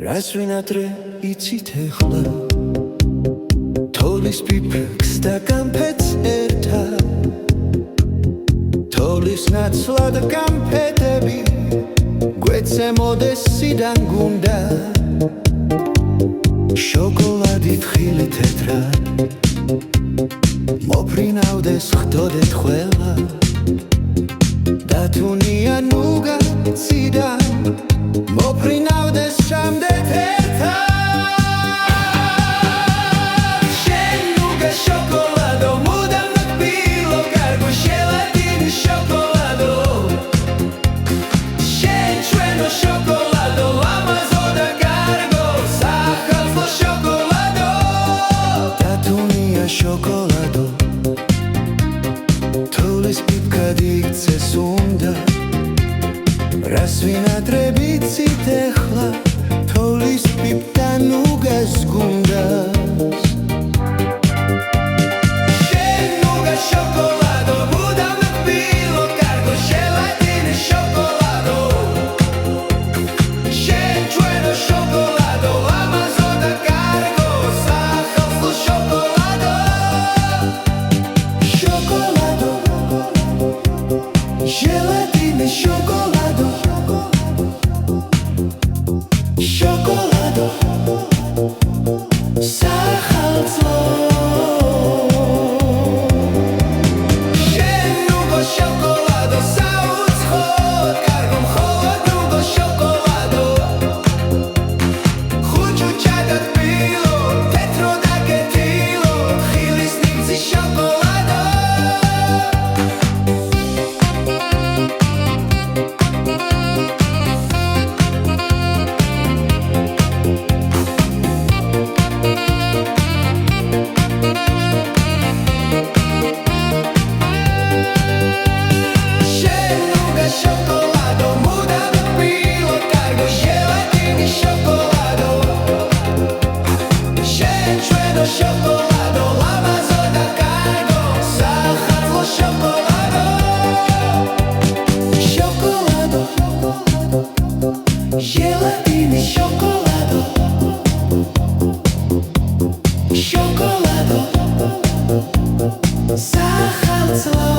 Raz vinatre იცით ეხლა თოლის პიფრს და გამფეთს ერთად თოლის ნაცვლად გამფეთები გვეცემოდეს სიდან გუნდა შოკოლადით ხილი თეთრად მოფრინავდეს ხდოდეთ ყველა და თუნია ნუგა ციდან მოფრინავდეს ჭამდეთ ერთად შენ ნუგა შოკოლადო მუდამ ნაკბილო კარგო ჟელატინი შოკოლადო შენ ჩვენო შოკოლადო ლამაზო და კარგო სახალხო შოკოლადო და თუნია შოკოლადო თოლის პიფკად იქცეს უნდა Raz vinatre იცით ეხლა თოლის პიფთან უგას გუნდას შენ ნუგა შოკოლადო მუდამ ნაკბილო კარგო ჟელატინი შოკოლადო შენ ჩვენო შოკოლადო ლამაზო და კარგო სახალხო შოკოლადო შოკოლადო ჟელატინი შოკოლადო შოკოლადო სახალხო შენ ნუგო შოკოლადო საუცხო კარგო მხოლოდ ნუგო შოკოლადო ხუჭუჭა და თბილო თეთრო და კეთილო ხილის ნივთი შოკოლადო Šokolado, lamazo da cargo, sahatlo šokolado Šokolado, gelatini šokolado Šokolado, sahatlo